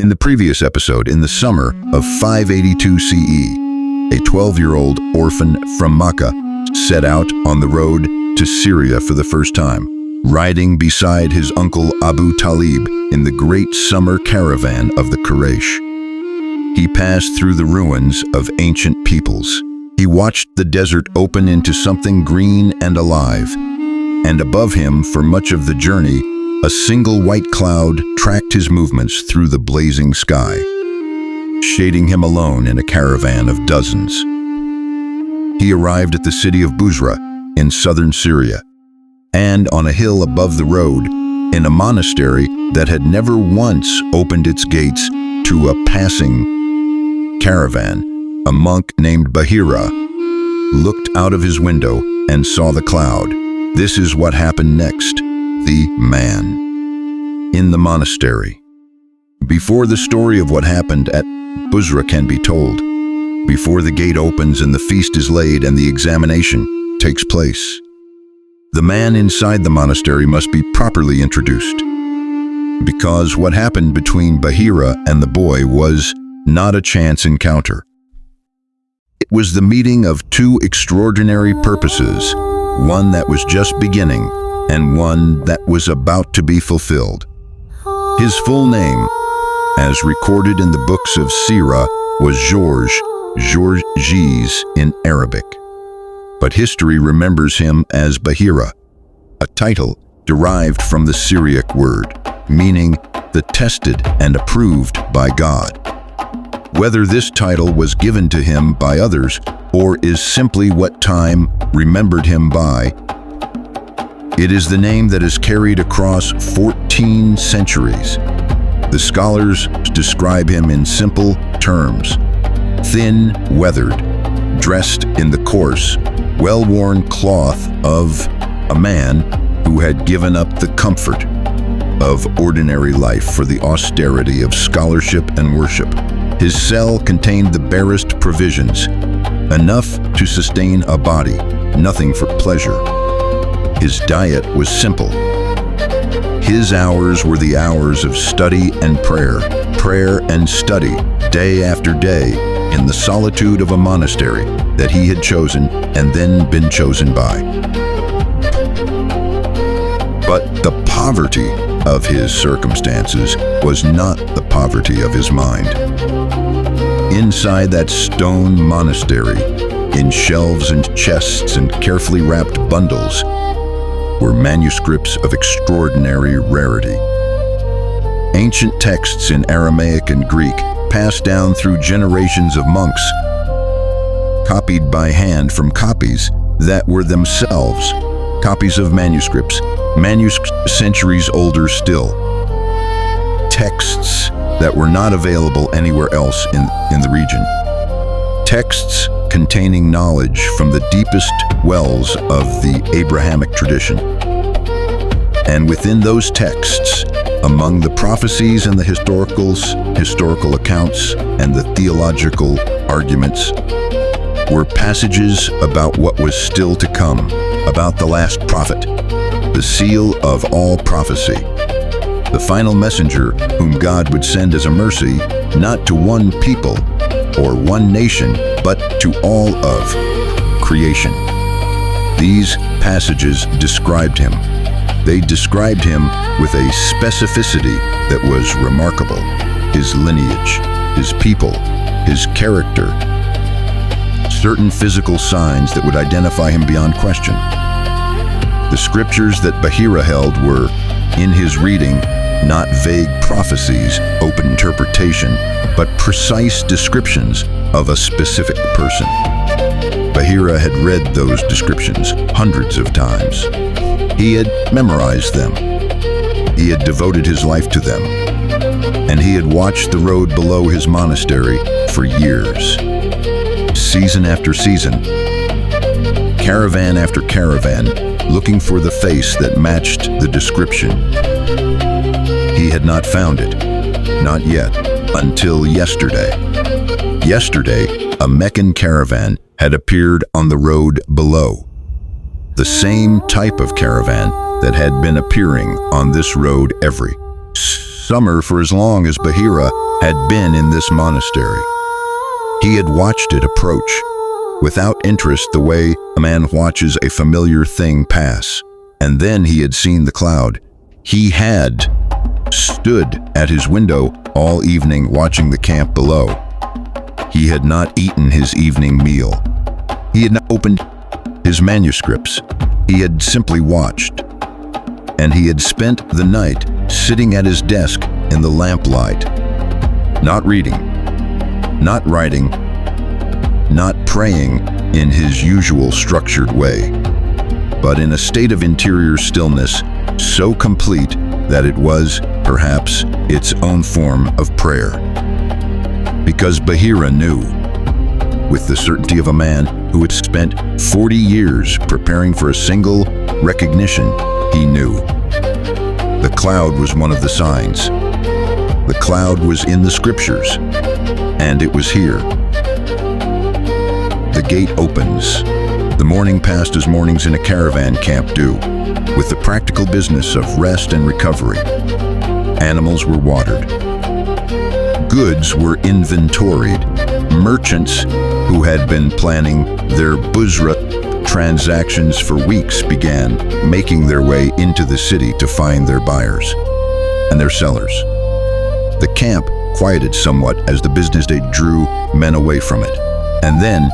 In the previous episode, in the summer of 582 CE, a 12-year-old orphan from Makkah set out on the road to Syria for the first time, riding beside his uncle Abu Talib in the great summer caravan of the Quraysh. He passed through the ruins of ancient peoples. He watched the desert open into something green and alive, and above him, for much of the journey, a single white cloud tracked his movements through the blazing sky, shading him alone in a caravan of dozens. He arrived at the city of Busra in southern Syria, and on a hill above the road, in a monastery that had never once opened its gates to a passing caravan, a monk named Bahira looked out of his window and saw the cloud. This is what happened next. The man in the monastery. Before the story of what happened at Busra can be told, before the gate opens and the feast is laid and the examination takes place, the man inside the monastery must be properly introduced. Because what happened between Bahira and the boy was not a chance encounter. It was the meeting of two extraordinary purposes, one that was just beginning and one that was about to be fulfilled. His full name, as recorded in the books of Syria, was Georges in Arabic. But history remembers him as Bahira, a title derived from the Syriac word, meaning the tested and approved by God. Whether this title was given to him by others or is simply what time remembered him by, it is the name that is carried across 14 centuries. The scholars describe him in simple terms: thin, weathered, dressed in the coarse, well-worn cloth of a man who had given up the comfort of ordinary life for the austerity of scholarship and worship. His cell contained the barest provisions, enough to sustain a body, nothing for pleasure. His diet was simple. His hours were the hours of study and prayer and study, day after day, in the solitude of a monastery that he had chosen and then been chosen by. But the poverty of his circumstances was not the poverty of his mind. Inside that stone monastery, in shelves and chests and carefully wrapped bundles, were manuscripts of extraordinary rarity. Ancient texts in Aramaic and Greek, passed down through generations of monks, copied by hand from copies that were themselves copies of manuscripts centuries older still. Texts that were not available anywhere else in the region. Texts containing knowledge from the deepest wells of the Abrahamic tradition. And within those texts, among the prophecies and the historical accounts and the theological arguments, were passages about what was still to come, about the last prophet, the seal of all prophecy, the final messenger whom God would send as a mercy, not to one people or one nation, but to all of creation. These passages described him. They described him with a specificity that was remarkable. His lineage, his people, his character, certain physical signs that would identify him beyond question. The scriptures that Bahira held were, in his reading, not vague prophecies, open interpretation, but precise descriptions of a specific person. Bahira had read those descriptions hundreds of times. He had memorized them. He had devoted his life to them. And he had watched the road below his monastery for years. Season after season, caravan after caravan, looking for the face that matched the description. He had not found it, not yet, until yesterday. Yesterday, a Meccan caravan had appeared on the road below. The same type of caravan that had been appearing on this road every summer for as long as Bahira had been in this monastery. He had watched it approach, without interest the way a man watches a familiar thing pass. And then he had seen the cloud. He had stood at his window all evening watching the camp below. He had not eaten his evening meal. He had not opened his manuscripts. He had simply watched. And he had spent the night sitting at his desk in the lamplight, not reading, not writing, not praying in his usual structured way, but in a state of interior stillness so complete that it was, perhaps, its own form of prayer. Because Bahira knew, with the certainty of a man who had spent 40 years preparing for a single recognition, he knew. The cloud was one of the signs. The cloud was in the scriptures, and it was here. The gate opens. The morning passed as mornings in a caravan camp do, with the practical business of rest and recovery. Animals were watered. Goods were inventoried. Merchants who had been planning their Busra transactions for weeks began making their way into the city to find their buyers and their sellers. The camp quieted somewhat as the business day drew men away from it. And then,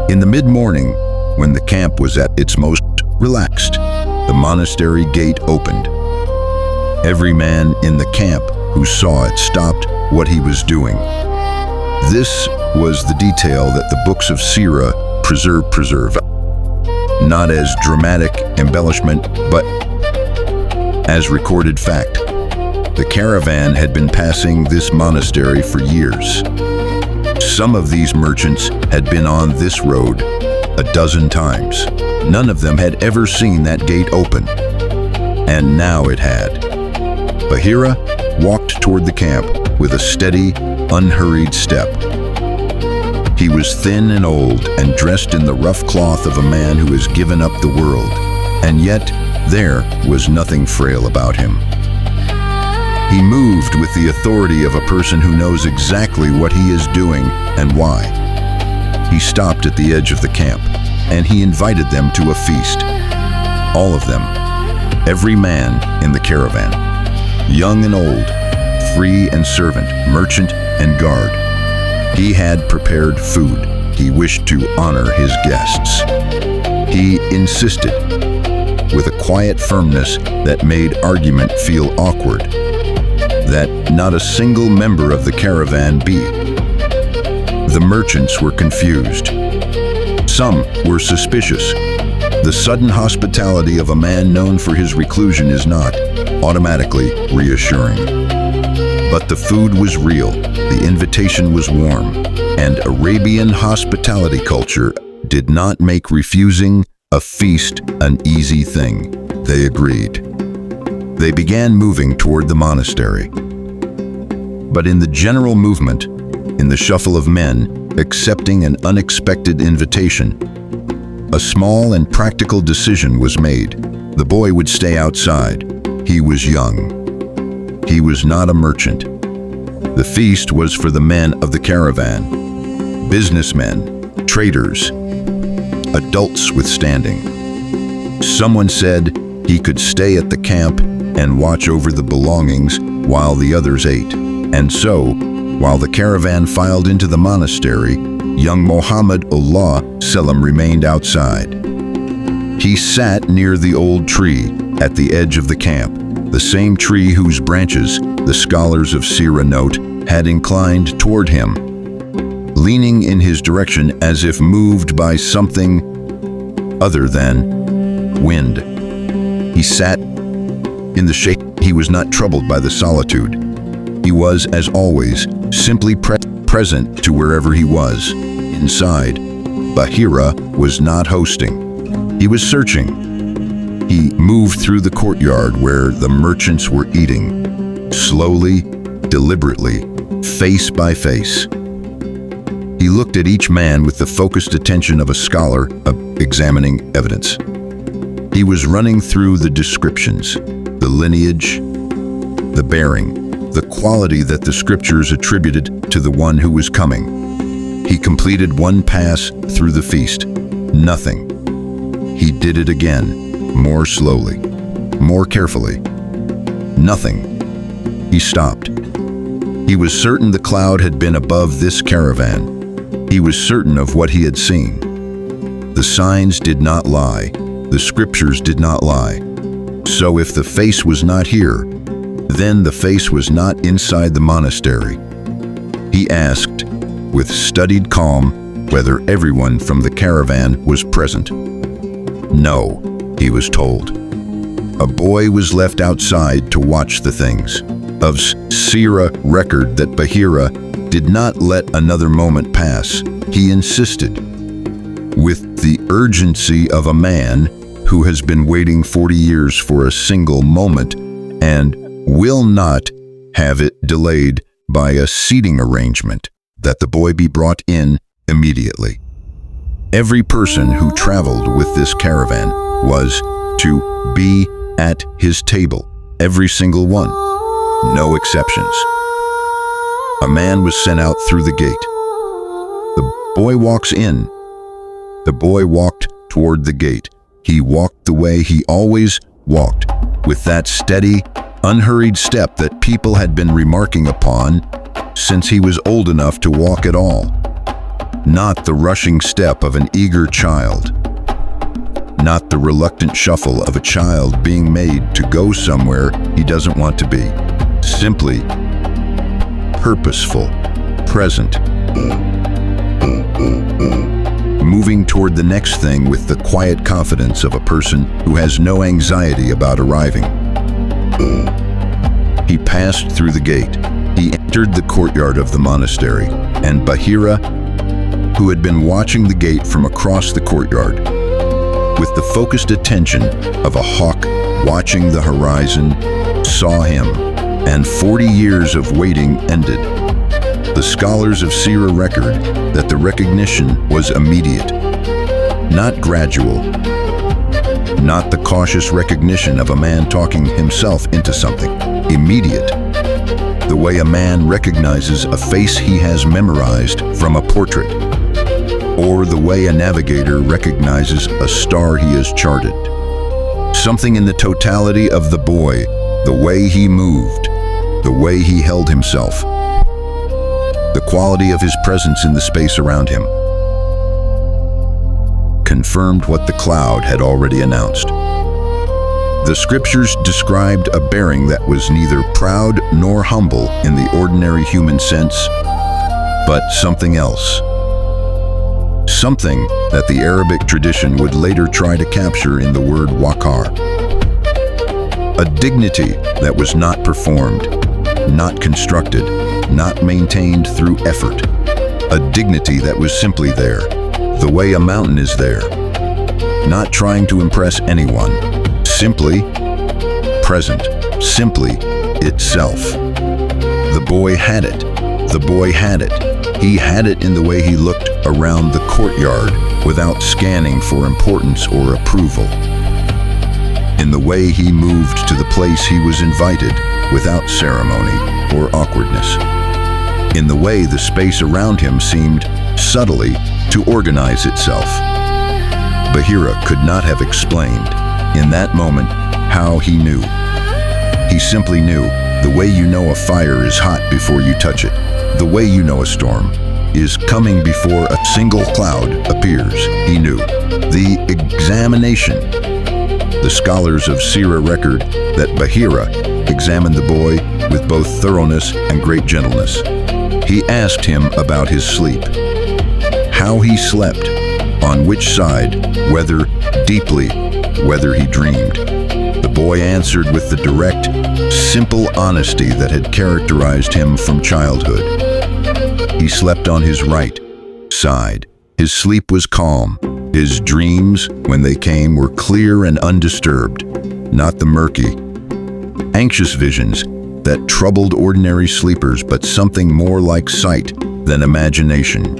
in the mid-morning, when the camp was at its most relaxed, the monastery gate opened. Every man in the camp who saw it stopped what he was doing. This was the detail that the books of Syria preserve, not as dramatic embellishment, but as recorded fact. The caravan had been passing this monastery for years. Some of these merchants had been on this road a dozen times. None of them had ever seen that gate open, and now it had. Bahira walked toward the camp with a steady, unhurried step. He was thin and old and dressed in the rough cloth of a man who has given up the world, and yet there was nothing frail about him. He moved with the authority of a person who knows exactly what he is doing and why. He stopped at the edge of the camp, and he invited them to a feast. All of them, every man in the caravan, young and old, free and servant, merchant and guard. He had prepared food. He wished to honor his guests. He insisted, with a quiet firmness that made argument feel awkward, that not a single member of the caravan be. The merchants were confused. Some were suspicious. The sudden hospitality of a man known for his reclusion is not automatically reassuring. But the food was real, the invitation was warm, and Arabian hospitality culture did not make refusing a feast an easy thing. They agreed. They began moving toward the monastery. But in the general movement, in the shuffle of men accepting an unexpected invitation, a small and practical decision was made. The boy would stay outside. He was young. He was not a merchant. The feast was for the men of the caravan, businessmen, traders, adults with standing. Someone said he could stay at the camp and watch over the belongings while the others ate. And so, while the caravan filed into the monastery, young Muhammad Allah Selim remained outside. He sat near the old tree at the edge of the camp, the same tree whose branches, the scholars of Syria note, had inclined toward him, leaning in his direction as if moved by something other than wind. He sat in the shade. He was not troubled by the solitude. He was, as always, simply present to wherever he was. Inside, Bahira was not hosting. He was searching. He moved through the courtyard where the merchants were eating, slowly, deliberately, face by face. He looked at each man with the focused attention of a scholar examining evidence. He was running through the descriptions, the lineage, the bearing, the quality that the scriptures attributed to the one who was coming. He completed one pass through the feast. Nothing. He did it again, more slowly, more carefully. Nothing. He stopped. He was certain the cloud had been above this caravan. He was certain of what he had seen. The signs did not lie. The scriptures did not lie. So if the face was not here, then the face was not inside the monastery. He asked, with studied calm, whether everyone from the caravan was present. No, he was told. A boy was left outside to watch the things. Of Syria record that Bahira did not let another moment pass. He insisted, with the urgency of a man who has been waiting 40 years for a single moment and will not have it delayed by a seating arrangement, that the boy be brought in immediately. Every person who traveled with this caravan was to be at his table, every single one, no exceptions. A man was sent out through the gate. The boy walks in. The boy walked toward the gate. He walked the way he always walked, with that steady, unhurried step that people had been remarking upon since he was old enough to walk at all. Not the rushing step of an eager child. Not the reluctant shuffle of a child being made to go somewhere he doesn't want to be. Simply purposeful, present, moving toward the next thing with the quiet confidence of a person who has no anxiety about arriving. He passed through the gate. He entered the courtyard of the monastery, and Bahira, who had been watching the gate from across the courtyard, with the focused attention of a hawk watching the horizon, saw him, and 40 years of waiting ended. The scholars of Syria record that the recognition was immediate, not gradual, not the cautious recognition of a man talking himself into something. Immediate, the way a man recognizes a face he has memorized from a portrait, or the way a navigator recognizes a star he has charted. Something in the totality of the boy, the way he moved, the way he held himself, the quality of his presence in the space around him, confirmed what the cloud had already announced. The scriptures described a bearing that was neither proud nor humble in the ordinary human sense, but something else. Something that the Arabic tradition would later try to capture in the word waqar. A dignity that was not performed, not constructed, not maintained through effort. A dignity that was simply there, the way a mountain is there, not trying to impress anyone, simply present, simply itself. The boy had it. The boy had it. He had it in the way he looked around the courtyard without scanning for importance or approval. In the way he moved to the place he was invited without ceremony or awkwardness. In the way the space around him seemed subtly to organize itself. Bahira could not have explained in that moment how he knew. He simply knew, the way you know a fire is hot before you touch it, the way you know a storm is coming before a single cloud appears. He knew. The examination. The scholars of Syria record that Bahira examined the boy with both thoroughness and great gentleness. He asked him about his sleep, how he slept, on which side, whether deeply, whether he dreamed. The boy answered with the direct, simple honesty that had characterized him from childhood. He slept on his right side. His sleep was calm. His dreams, when they came, were clear and undisturbed, not the murky, anxious visions that troubled ordinary sleepers, but something more like sight than imagination.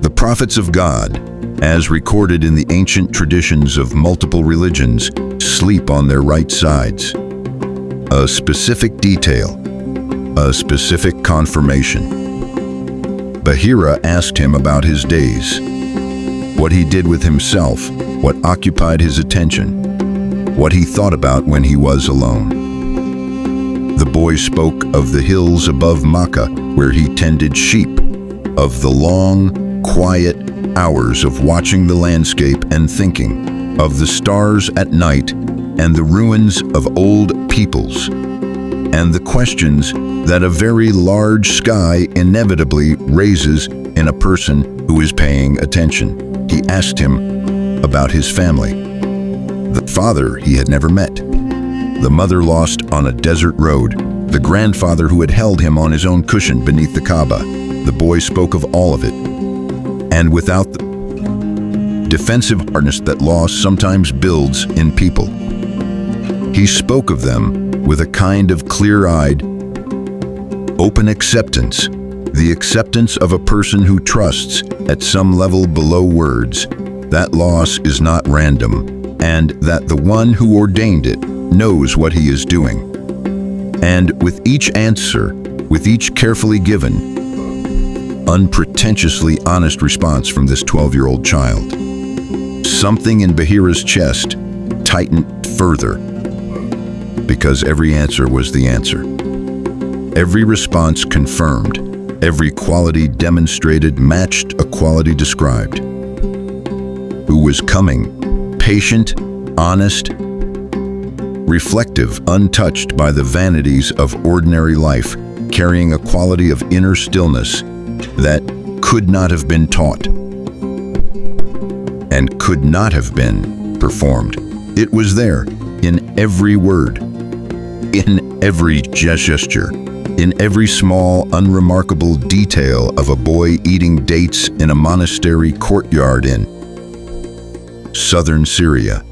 The prophets of God, as recorded in the ancient traditions of multiple religions, sleep on their right sides. A specific detail, a specific confirmation. Bahira asked him about his days, what he did with himself, what occupied his attention, what he thought about when he was alone. The boy spoke of the hills above Makkah where he tended sheep, of the long, quiet hours of watching the landscape and thinking, of the stars at night and the ruins of old peoples, and the questions that a very large sky inevitably raises in a person who is paying attention. He asked him about his family. The father he had never met, the mother lost on a desert road, the grandfather who had held him on his own cushion beneath the Kaaba. The boy spoke of all of it, and without the defensive hardness that loss sometimes builds in people. He spoke of them with a kind of clear-eyed, open acceptance, the acceptance of a person who trusts at some level below words that loss is not random, and that the one who ordained it knows what he is doing. And with each answer, with each carefully given, unpretentiously honest response from this 12-year-old child, something in Bahira's chest tightened further, because every answer was the answer. Every response confirmed, every quality demonstrated matched a quality described. Who was coming, patient, honest, reflective, untouched by the vanities of ordinary life, carrying a quality of inner stillness that could not have been taught and could not have been performed. It was there, in every word, in every gesture, in every small, unremarkable detail of a boy eating dates in a monastery courtyard in southern Syria.